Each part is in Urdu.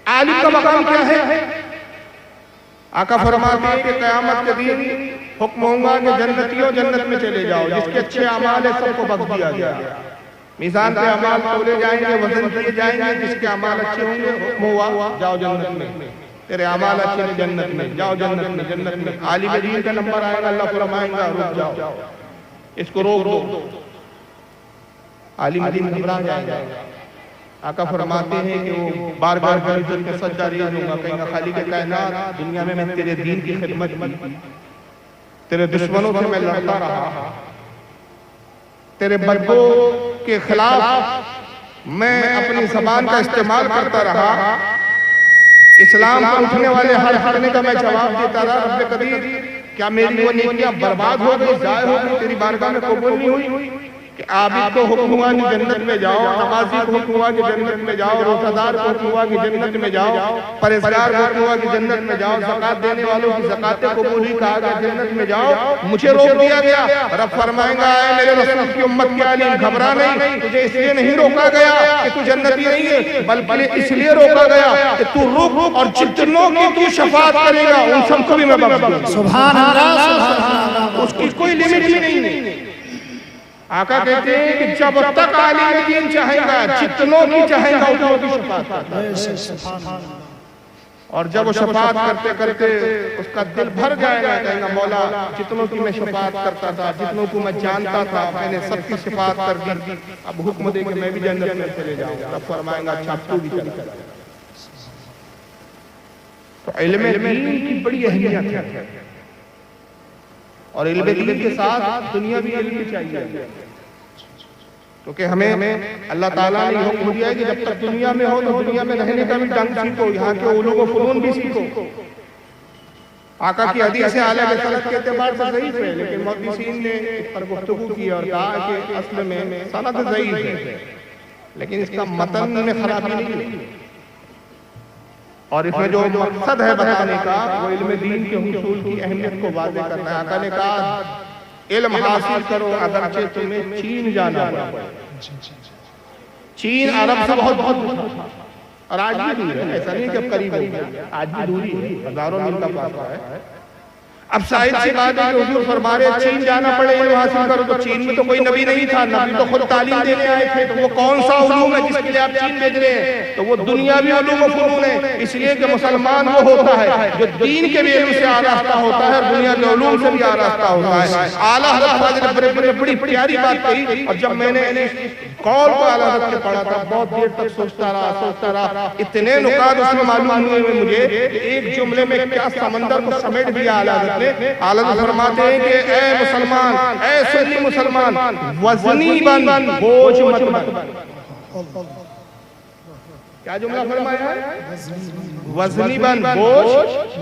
عالم کا مقام کیا ہے؟ آقا فرماتے ہیں کہ قیامت کے دن حکم ہوگا کہ جنتیوں جنت میں چلے جاؤ، جس کے اچھے اعمال ہیں سب کو بخش دیا گیا، میزان پہ اعمال تولے جائیں گے، وزن کیے جائیں گے، جس کے اعمال اچھے ہوں گے حکم ہوا جاؤ جنت میں، تیرے اعمال اچھے ہیں جنت میں، جاؤ جنت میں، جنت میں۔ عالم دین کا نمبر آئے گا، اللہ فرمائے گا رک جاؤ، اس کو روک دو، عالم دین گھبرا جائے گا۔ آقا فرماتے ہیں کہ وہ بار بار عزت کے سجدہ ریز ہوں گا، کہیں گا خالق کائنات دنیا میں تیرے دین کی خدمت کی، تیرے دشمنوں سے میں لڑتا رہا، تیرے بدبو کے خلاف میں اپنی زبان کا استعمال کرتا رہا، اسلام پر اٹھنے والے ہر حرنے کا میں جواب دیتا رہا، رب قدیر کیا میری وہ نیکیاں برباد ہو گئی، ضائع ہو گئی، تیری بارگاہ میں قبول نہیں ہوئی؟ کہ عابد کو حکم ہوا کہ جنت میں جاؤ، نمازی کو حکم ہوا کہ جنت میں جاؤ، روزہ دار کو حکم ہوا کہ جنت میں جاؤ، پرہیزگار کو حکم ہوا کہ جنت میں جاؤ، زکوٰۃ دینے والوں کی زکوٰۃ قبول ہوئی، کہا کہ جنت میں جاؤ، مجھے روک دیا گیا۔ رب فرمائیں گا اے میرے رسول کی امت کے عالم گھبرا نہیں، تجھے اس لیے نہیں روکا گیا کہ تو جنتی نہیں ہے، بلکہ اس لیے روکا گیا کہ تو رک اور جتنوں کی تو شفاعت کرے گا ان سب کو بھی میں بخش دوں گا۔ سبحان اللہ، سبحان اللہ، اس کی کوئی لیمٹ ہی نہیں ہے۔ آقا کہتے ہیں کہ جب تک عالم دین چاہے گا، جتنوں کی چاہے گا اتنوں کی شفاعت کرتا ہے، اور جب وہ شفاعت کرتے کرتے اس کا دل بھر جائے گا، کہے گا مولا جتنوں کی میں شفاعت کرتا تھا، جتنوں کو میں جانتا تھا، میں نے سب کی شفاعت کر دی، اب حکم دے کہ میں بھی جنت میں چلے جاؤں گا۔ رب فرمائیں گا اچھا تو بھی چلا جائے۔ تو علم دین کی بڑی اہمیت ہے، اور علم دین کے ساتھ دنیا بھی علم چاہیے، کیونکہ ہمیں اللہ تعالیٰ نے حکم دیا ہے کہ جب تک دنیا میں ہو تو دنیا میں رہنے کا بھی ڈنگ سیکھو، یہاں کے علوم و فنون بھی سیکھو۔ آقا کی حدیث اعلیٰ کے سند کے اعتبار سے ضعیف ہے، لیکن محدثین نے اس پر گفتگو کی اور کہا کہ اصل میں سند ضعیف ہے، لیکن اس کا متن میں خرابی نہیں ہے، اور اس میں جو مقصد ہے بتانے کا وہ علم دین کے حصول کی اہمیت کو واضح کرنا ہے۔ آقا نے کہا علم حاصل کرو اگرچہ تمہیں چین جانا پڑے۔ چین عرب سے بہت دور تھا، اور آج بھی دور ہے، ایسا نہیں کہ اب قریب ہو گیا، آج بھی دوری ہے، ہزاروں میل کا فاصلہ ہے۔ اب ظاہر سی بات ہے کہ حضور فرما رہے چین جانا پڑے علم حاصل کرو، تو چین میں تو کوئی نبی نہیں تھا، نبی تو خود تعلیم دینے آئے تھے، تو وہ کون سا علوم ہے جس کے لیے آپ چین بھیج رہے ہیں؟ تو وہ دنیاوی علوم و فنون ہے، اس لیے کہ مسلمان وہ ہوتا ہے جو دین کے بھی علم سے آراستہ ہوتا ہے اور دنیا کے علوم سے بھی آراستہ ہوتا ہے۔ اعلیٰ حضرت نے بڑی پیاری بات کہی، اور جب میں نے قول کو اعلیٰ حضرت نے پڑھا تھا بہت دیر تک سوچتا رہا، اتنے نکات اس میں معلوم ہوئے مجھے کہ ایک جملے میں کیا سمندر کو سمیٹ دیا اعلیٰ حضرت نے۔ اعلیٰ حضرت فرماتے ہیں کہ اے مسلمان، اے سنی مسلمان، وزنی بن بوجھ مت بن۔ کیا جملہ فرمایا ہے؟ وزنی بن بوجھ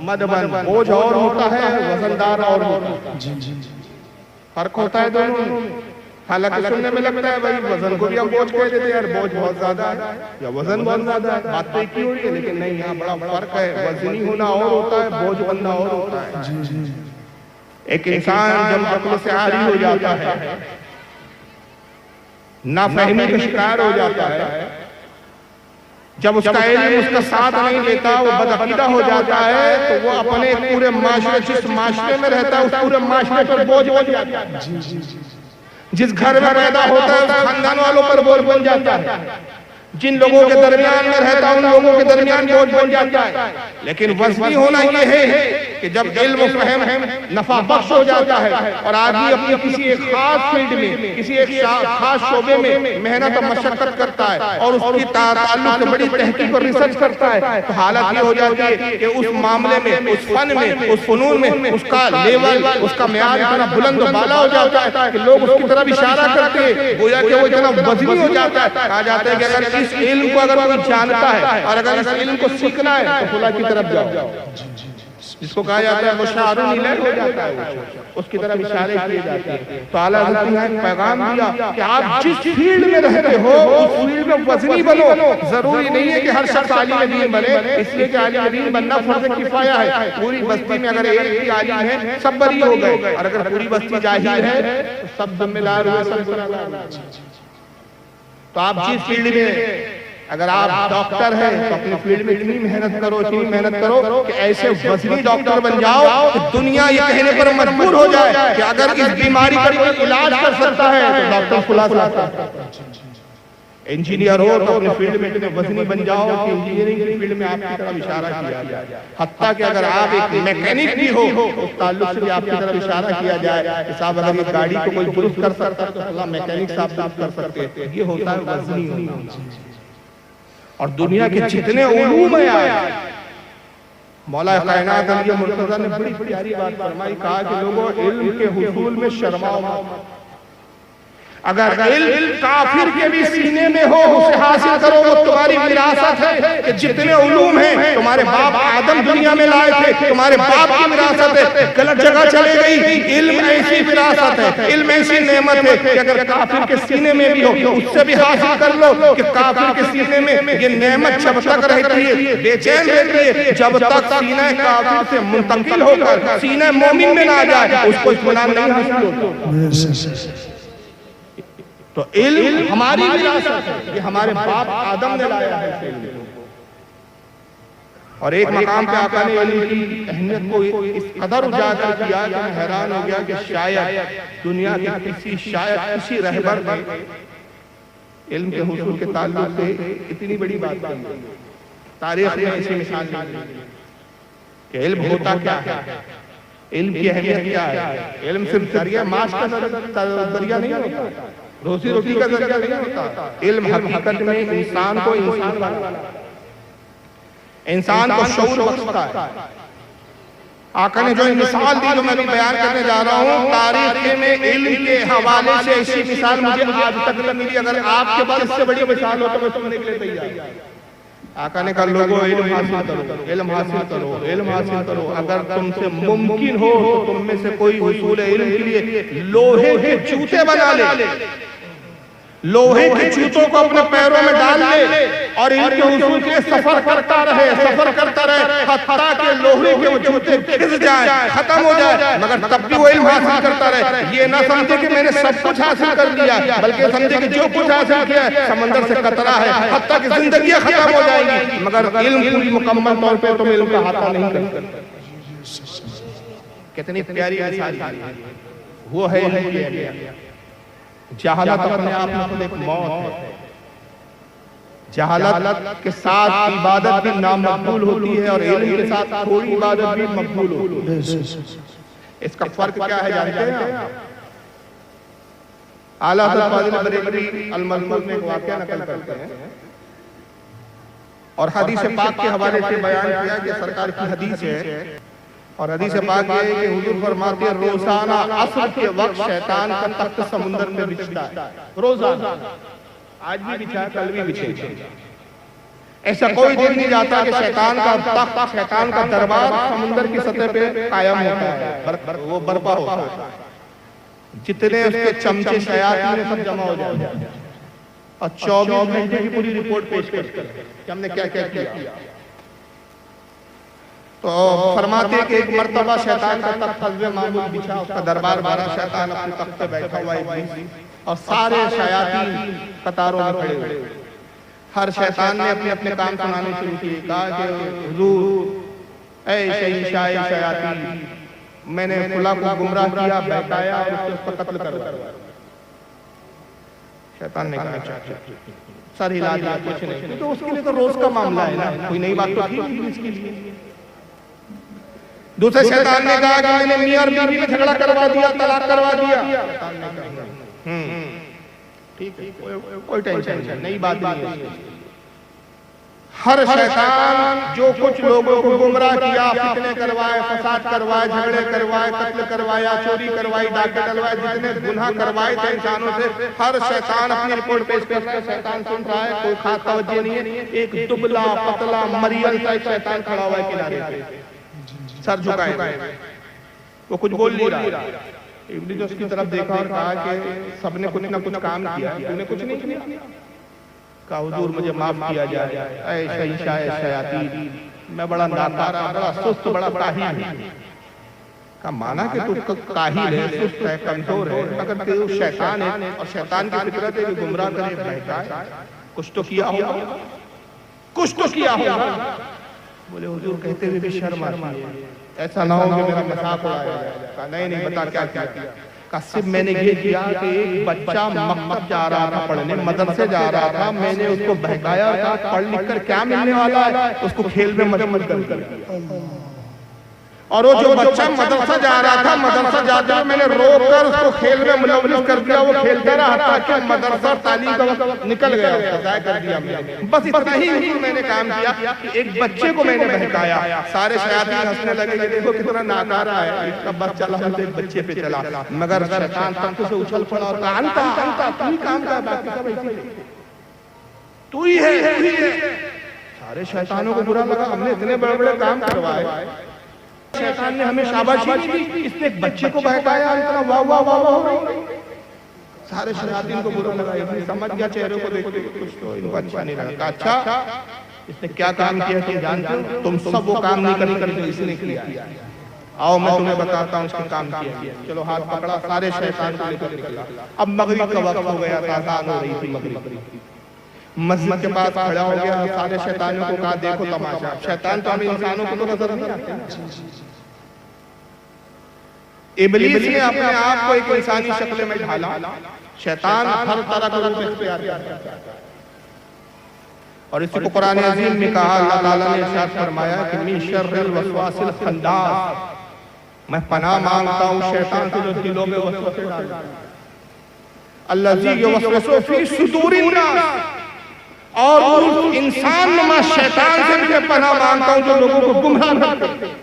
مت بن۔ بوجھ اور ہوتا ہے، وزندار اور ہوتا ہے، فرق ہوتا ہے دونوں میں۔ حالانکہ سننے میں لگتا ہے بھائی وزن کو بھی ہم بوجھ کہہ دیتے ہیں، یار بوجھ بہت زیادہ ہے یا وزن بہت زیادہ ہے، بات تو ایک ہی ہو رہی ہے، لیکن نہیں، یہاں بڑا فرق ہے۔ وزنی ہونا اور ہوتا ہے، بوجھ بننا اور ہوتا ہے۔ ایک انسان جب عقل سے عاری ہو جاتا ہے، نافہمی کا شکار ہو جاتا ہے، جب اس کا علم اس کا ساتھ نہیں لیتا، وہ بدعقیدہ ہو جاتا ہے، تو وہ اپنے پورے معاشرے، جس معاشرے میں رہتا ہے اس پورے معاشرے پر بوجھ بن جاتا ہے۔ جس گھر میں پیدا ہوتا ہے اس خاندان والوں پر بوجھ بن جاتا ہے، جن لوگوں کے درمیان میں رہتا ہے ان لوگوں کے درمیان بوجھ بن جاتا ہے۔ لیکن وزنی ہونا یہ ہے کہ جب علم و فہم نفع بخش ہو جاتا ہے اور آدمی اپنی کسی ایک خاص فیلڈ میں، کسی ایک خاص شعبے میں محنت و مشقت کرتا ہے اور اس کی تعلق سے بڑی تحقیق اور ریسرچ کرتا ہے، تو حالت یہ ہو جاتی ہے کہ اس معاملے میں، اس فن میں، اس فنون میں اس کا لیول، اس کا معیار اتنا بلند و بالا ہو جاتا ہے کہ لوگ اس کی طرف اشارہ کرتے ہیں، گویا کہ وہ اتنا وزنی ہو جاتا ہے۔ کہا جاتا ہے کہ اگر اس علم کو اگر کوئی جانتا ہے اور اگر اس علم کو سیکھنا ہے تو خلا کی طرف جاؤ، جس کو کہا جاتا ہے وہ شعر نیلے ہو جاتا ہے، اس کی طرف اشارے کیے جاتے ہیں۔ تو اعلیٰ حضرت نے ایک پیغام دیا کہ آپ جس فیلڈ میں رہتے ہو اس فیلڈ میں وزنی بنو۔ ضروری نہیں ہے کہ ہر شخص عالم دین بنے، اس لیے کہ عالم دین بننا فرض کفایہ ہے۔ پوری بستی میں اگر ایک بھی عالم ہے سب بری ہو گئے، اور اگر پوری بستی جاہل ہے تو سب ذمہ دار ہوئے، سب گناہگار ہوئے۔ تو آپ جس فیلڈ میں اگر آپ ڈاکٹر ہیں تو اپنے فیلڈ میں اتنی محنت کرو کہ ایسے وزنی ڈاکٹر بن جاؤ کہ دنیا یہ کہنے پر مجبور ہو جائے کہ اگر اس بیماری کا کوئی علاج کر سکتا ہے تو ڈاکٹر فلاں ہے۔ انجینئر ہو تو اپنے فیلڈ میں اتنے وزنی بن جاؤ کہ انجینئرنگ کی فیلڈ میں آپ کی طرف اشارہ کیا جائے، حتیٰ کہ اگر آپ ایک میکینک بھی ہو اس تعلق سے بھی آپ کی طرف اشارہ کیا جائے کہ صاحب اگر یہ گاڑی کو کوئی درست کر سکتا ہے تو اللہ میکینک صاحب درست کر سکتے ہیں۔ یہ ہوتا ہے وزنی ہونا۔ اور دنیا کے جتنے علوم ہیں مولا کائنات علی مرتضیٰ نے بڑی پیاری بات فرمائی، کہا کہ لوگوں علم کے حصول میں شرماؤ مت۔ اگر علم کافر کے بھی سینے میں ہو اسے حاصل کرو، وہ تمہاری وراثت ہے کہ جتنے علوم ہیں تمہارے باپ آدم دنیا میں لائے تھے، تمہارے باپ کی وراثت ہے، غلط جگہ چلے گئی۔ علم ایسی وراثت ہے، علم ایسی نعمت ہے کہ اگر کافر کے سینے میں بھی ہو اس سے بھی حاصل کر لو کہ کافر کے سینے میں یہ نعمت جب تک رہتی ہے بے چین رہتی ہے، جب تک سینہ کافر سے منتقل ہو کر سینہ مومن میں نہ جائے اس کو اطمینان نہیں حاصل ہوتا۔ تو علم ہماری وراثت ہے، یہ ہمارے باپ آدم نے لایا ہے علم۔ اور ایک مقام پہ آقا نے علم کی اہمیت کو اس قدر اجاگر کیا کہ میں حیران ہو گیا کہ شاید دنیا کے کسی رہبر نے علم کے حصول کے تعلق سے اتنی بڑی بات کی۔ تاریخ میں ایسی مثال نہیں کہ علم ہوتا کیا ہے، علم کی اہمیت کیا ہے۔ علم صرف ذریعہ معاش کا ذریعہ نہیں ہوتا، روزی روٹی کا ذریعہ نہیں ہوتا۔ علم حقیقت میں انسان کو انسان کو شعور بخشتا ہے۔ آقا نے جو مثال دی جو میں بیان کرنے جا رہا ہوں، تاریخ میں علم کے حوالے سے ایسی مثال مجھے آج تک نہ ملی۔ اگر آپ کے پاس اس سے بڑی مثال ہو تو میں سننے کے لیے تیار ہوں۔ آقا نے کہا لوگوں علم حاصل کرو، علم حاصل کرو، علم حاصل کرو۔ اگر تم سے ممکن ہو تو تم میں سے کوئی حصول علم کے لیے لوہے کے جوتے بنا لے، لوہے کے جوتوں کو اپنے پیروں میں ڈال لے اور علم کے حصول کے سفر کرتا رہے حتیٰ کہ لوہے کے وہ جوتے گھس جائیں، ختم ہو جائے، مگر تب بھی وہ علم حاصل کرتا رہے۔ یہ نہ سمجھے کہ میں نے سب کچھ حاصل کر لیا، بلکہ سمجھے کہ جو کچھ حاصل کیا ہے سمندر سے قطرہ ہے، حتیٰ کہ زندگیاں ختم ہو جائیں گی، مگر علم پوری مکمل طور پہ تم علم کا احاطہ نہیں کر سکتے۔ کتنی پیاری مثال ہے، وہ ہے علم کی اہمیت۔ جہالت اپنے آپ میں خود ایک موت ہے، جہالت کے ساتھ عبادت بھی نامقبول ہوتی ہے اور علم کے ساتھ تھوڑی عبادت بھی مقبول ہوتی ہے۔ اس کا فرق کیا ہے جانتے ہیں آپ؟ اعلیٰ حضرت فاضل بریلوی الملفوظ میں ایک واقعہ نقل کرتے ہیں اور حدیث پاک کے حوالے سے بیان کیا کہ سرکار کی حدیث ہے، اور حدیث پاک یہ ہے کہ حضور فرماتے ہیں روزانہ عصر کے وقت شیطان کا تخت سمندر میں بچھتا ہے، روزانہ، آج بھی بچھا ہے کل بھی بچھے گا۔ ایسا کوئی دن نہیں جاتا کہ شیطان کا تخت، شیطان کا دربار سمندر کی سطح پہ قائم ہوتا ہے، وہ برپا ہوتا ہے۔ جتنے اس کے چمچے شیاطین سب جمع ہو جاتے ہیں اور 24 گھنٹے کی پوری رپورٹ پیش کرتے ہیں کہ ہم نے کیا کیا کیا۔ تو فرماتے ہیں کہ ایک مرتبہ شیطان کا تخت حسب معمول بچھا، اس کا دربار بھرا، شیطان اپنے تخت پہ بیٹھا ہوا ابلیس اور سارے شیاطین قطاروں میں کھڑے ہوئے۔ ہر شیطان نے اپنے اپنے کام سنانے شروع کیے، کہا کہ حضور اے شہنشاہ شیاطین، میں نے فلاں کو گمراہ کیا، بہکایا اور اس پر قتل کروایا۔ شیطان نے کہا اچھا سر ہلا دیا، کچھ نہیں، تو اس کے لیے تو روز کا معاملہ ہے نا، کوئی نئی بات تو تھی اس کے لیے۔ دوسرے شیطان نے کہا کہ میں نے میاں اور بیوی میں جھگڑا کروا دیا، طلاق کروا دیا۔ شیطان نے کہا ٹھیک ہے، کوئی ٹینشن نہیں، نئی بات نہیں ہے۔ ہر شیطان جو کچھ لوگوں کو گمراہ کیا، فتنے کروائے، فساد کروائے، جھگڑے کروائے، قتل کروایا، چوری کروائی، ڈاکے ڈلوائے، جتنے گناہ کروائے تھے انسانوں سے، ہر شیطان اپنی رپورٹ پیش کر رہا ہے۔ شیطان سن رہا ہے، کوئی خاص توجہ نہیں ہے۔ ایک دبلا پتلا مریل سا شیطان کھڑا ہوا ہے کنارے پہ، سر جھکائے، وہ کچھ بول نہیں رہا۔ ابلیس نے اس کی طرف دیکھا اور کہا کہ سب نے کچھ نہ کچھ کام کیا، تو نے کچھ نہیں کیا۔ کہا حضور مجھے معاف کیا جائے، اے شہنشاہ شیاطین، میں بڑا ناکارہ، بڑا سست، بڑا کاہل ہوں۔ کہا مانا کہ تو کاہل ہے، سست ہے، کمزور ہے، اگر تو شیطان ہے اور شیطان کی فطرت ہے کہ گمراہ کرے، بہکائے، کچھ تو کیا ہوگا۔ کچھ تو کیا ہوگا. بولے حضور کہتے ہوئے بھی شرم آتی ہے, ایسا نہ ہو کہ میرا مذاق اڑایا جائے. کہا نہیں بتا کیا کیا. کہا صرف میں نے یہ کیا کہ ایک بچہ مکتب جا رہا تھا پڑھنے, مدرسے جا رہا تھا, میں نے اس کو بہکایا تھا پڑھ لکھ کر کیا ملنے والا ہے, اس کو کھیل میں مشغول کر دیا. اور وہ جو بچہ مدرسہ جا رہا تھا, مدرسہ جاتے ہوئے میں نے روک کر اس کو کھیل میں ملوث کر دیا. وہ کھیلتا رہا تاکہ مدرسہ تعلیم کا وقت نکل گیا, ضائع کر دیا میں نے. بس اتنا ہی میں نے کام کیا کہ ایک بچے کو میں نے بہکایا. سارے شیاطین ہنسنے لگے, یہ دیکھو کتنا ناکارہ ہے, اس کا بس چلا ہم ایک بچے پہ چلا. مگر شیطان تنکو سے اچھل پڑا اور کہا انتا تو ہی کام کر, باقی سب ایسی تو ہی ہے. سارے شیطانوں کو برا لگا, ہم نے اتنے بڑے بڑے کام کروائے, شیطان نے ہمیں شاباشی دی, اس نے ایک بچے کو بہکایا, اتنا واہ واہ واہ واہ ہو رہی. سارے شیاطین کو برا لگا, ابلیس سمجھ گیا چہرے کو دیکھ کے کچھ تو ان کو اچھا نہیں لگا. اچھا اس نے کیا کام کیا تم جانتے ہو؟ تم سب وہ کام نہیں کرتے جو اس نے کیا. آؤ میں تمہیں بتاتا ہوں اس نے کام کیا. چلو ہاتھ پکڑا, سارے شیطان کو لے کر نکلا. اب مغرب کا وقت ہو گیا, اذان ہو رہی تھی مغرب. مسجد کے پاس کھڑا ہو گیا, سارے شیطانوں کو کہا دیکھو تماشا. شیطان تو ہمیں انسانوں کو تو نظر نہیں آتے. ابلیس نے اپنے آپ کو ایک انسانی شکل میں ڈھالا. شیطان ہر طرح کا روپ اختیار کرتا ہے, اور اسی کو قرآن عظیم میں کہا, اللہ تعالیٰ نے ارشاد فرمایا کہ من شر الوسواس الخناس, میں پناہ مانگتا ہوں شیطان سے جو دلوں میں وسوسے ڈالتا ہے. الذی یوسوس فی صدور الناس, اور اس انسان نما شیطان سے بھی میں پناہ مانگتا ہوں جو لوگوں کو گمراہ کرتے ہیں.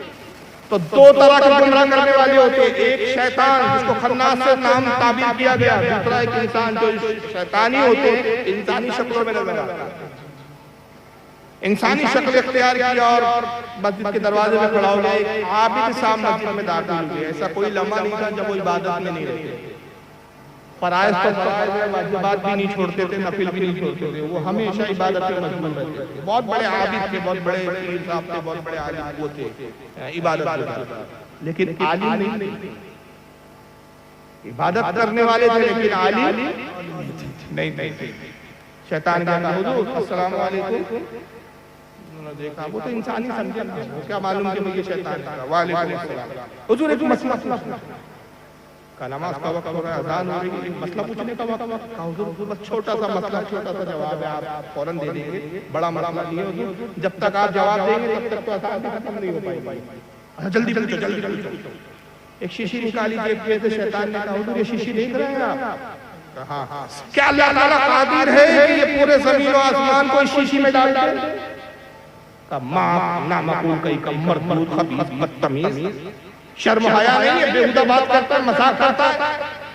تو دو طرح کے گمراہ کرنے والے ہوتے ہیں, ایک شیطان جس کو خناس سے نام تعبیر کیا گیا, دوسرا ایک انسان جو شیطانی ہوتے ہیں, انسانی شکلوں میں نظر آتا ہے. انسانی شکل اختیار کیا اور مسجد کے دروازے میں کھڑا ہو گیا. ایک عابد صاحب مسجد میں داخل ہوئے, ایسا کوئی لمحہ نہیں تھا جب وہ عبادت میں نہیں رہتے. فرائض تو فرائض ہے, واجبات بھی نہیں چھوڑتے تھے, نفل بھی نہیں چھوڑتے تھے, وہ ہمیشہ عبادت میں مشغول رہتے تھے. بہت بڑے عابد تھے, بہت بڑے پیر صاحب تھے, بہت بڑے عالم وہ تھے, عبادت کرتے. لیکن عالم نہیں, عبادت کرنے والے تھے لیکن عالم نہیں. شیطان کہا حضور السلام علیکم. انہوں نے دیکھا وہ تو انسانی سمجھے نا, وہ کیا معلوم کہ مجھے شیطان کہا. وعلیکم السلام. حضور ایک مسئلہ کا نماز کا وقت ہو رہا ہے, اذان ہو رہی ہے, مسئلہ پوچھنے کا وقت. کہا حضور بس چھوٹا سا مسئلہ, چھوٹا سا جواب ہے, آپ فوراً دے دیں گے, بڑا مسئلہ نہیں ہے حضور. جب تک آپ جواب دیں گے تب تک تو اذان بھی ختم نہیں ہو پائے گی. جلدی جلدی. ایک شیشی نکالی جیب میں سے. شیطان نے کہا حضور یہ شیشی دیکھ رہے ہیں آپ؟ ہاں. کیا اللہ تعالیٰ قادر ہے کہ یہ پورے زمین و آسمان کو اس شیشی میں ڈال دے؟ کہا ماں نامقول کئی کا مردود خبیث بدتمیز, شرم حیا نہیں ہے, بےہودہ بات کرتا ہے, مذاق کرتا ہے.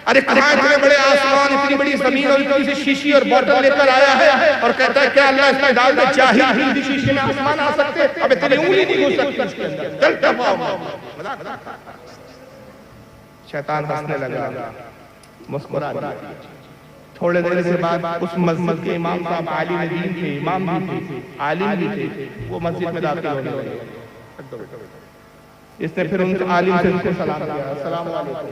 ارے کہاں اتنے بڑے آسمان, اتنی بڑی زمین اور اتنی سی شیشی اور بوٹل لے کر آیا ہے اور کہتا ہے کیا اللہ اس میں ڈال دے؟ جاہل ہندی شیشی میں آسمان آ سکتے, اب اتنی انگلی نہیں گھس سکتی اس کے اندر. چلتا پاؤ. شیطان ہنسنے لگا, مسکرا دیا. تھوڑے دیر سے بعد اس مسجد کے امام صاحب عالم دین تھے, امام بھی تھے, عالم بھی تھے, وہ مسجد میں داخل ہونے لگے. اس نے پھر ان عالم سے ان کو سلام کیا, السلام علیکم.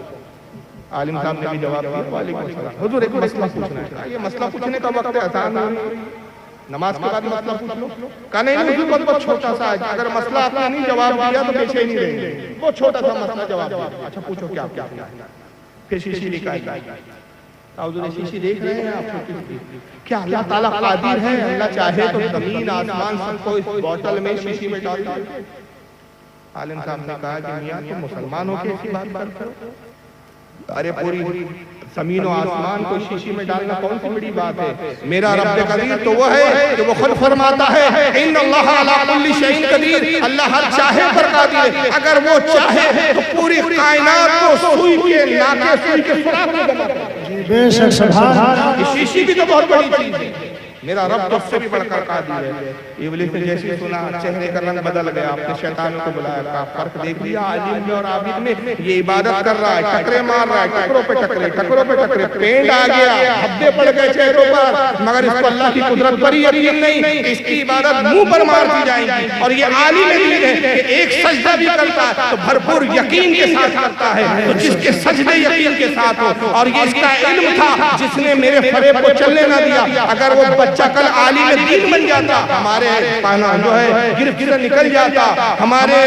عالم صاحب نے بھی جواب دیا, وعلیکم السلام. حضور ایک مسئلہ پوچھنا ہے. یہ مسئلہ پوچھنے کا وقت ہے, اذان ہو رہی ہے, نماز کے بعد مسئلہ پوچھ لو. کہا نہیں حضور بہت چھوٹا سا ہے, اگر مسئلہ آپ نے نہیں جواب دیا تو پیچھے ہی نہیں رہیں گے. وہ چھوٹا سا مسئلہ جواب دیا. اچھا پوچھو کیا کیا. پھر شیشی نکالی. حضور شیشی دیکھ رہے ہیں آپ, کیا اللہ تعالیٰ قادر ہے, اللہ چاہے تو زمین آسمان سب کو اس بوٹل میں شیشی میں ڈال دے؟ عالم صاحب نے کہا کہ میاں تم مسلمان ہو کے ایسی بات کرتے ہو؟ ارے پوری زمین و آسمان کو شیشی میں ڈالنا کون سی بڑی بات ہے؟ میرا رب قدیر تو وہ ہے کہ وہ خود فرماتا ہے ان اللہ علی کل شیء قدیر, اللہ ہر چاہے پر قادر ہے. اگر وہ چاہے تو پوری کائنات کو سوئی کے ناکے سوئی کے سراخ میں بنا دے. بے شک سبحان اللہ. یہ شیشی بھی تو بہت بڑی چیز ہے, میرا رب تو اس سے بھی بڑھ کر قادر ہے. ابلیس نے جیسے سنا چہرے کا رنگ بدل گیا, آپ نے شیطانوں کو بلایا, کہا فرق دیکھ لیا عالم میں اور عابد میں, یہ عبادت کر رہا ہے, ٹکرے مار رہا ہے, ٹکروں پہ ٹکرے, ٹکروں پہ ٹکرے, پینڈ آ گیا, دھبے پڑ گئے چہروں پر, مگر اس کو اللہ کی قدرت پر یقین نہیں, اس کی عبادت منہ پر مار دی جائے گی. اور یہ عالم دین ہے کہ ایک سجدہ بھی کرتا ہے تو بھرپور یقین کے ساتھ کرتا ہے, تو جس کے سجدے یقین کے ساتھ ہو. اور یہ اس کا علم تھا جس نے میرے فریب کو چلنے نہ دیا. اگر وہ بچہ کل عالم دین بن جاتا، ہمارے پانا جو ہے گرفت سے نکل جاتا، ہمارے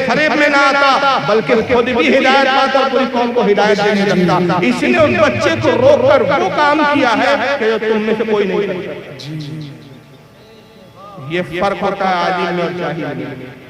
فریب میں نہ آتا، بلکہ خود بھی ہدایت پاتا اور پوری قوم کو ہدایت دینے لگتا۔ اس نے اس بچے کو روک کر وہ کام کیا ہے کہ جو تم میں سے کوئی نہیں کرتا۔ یہ فرق ہوتا ہے عالم اور جاہل میں۔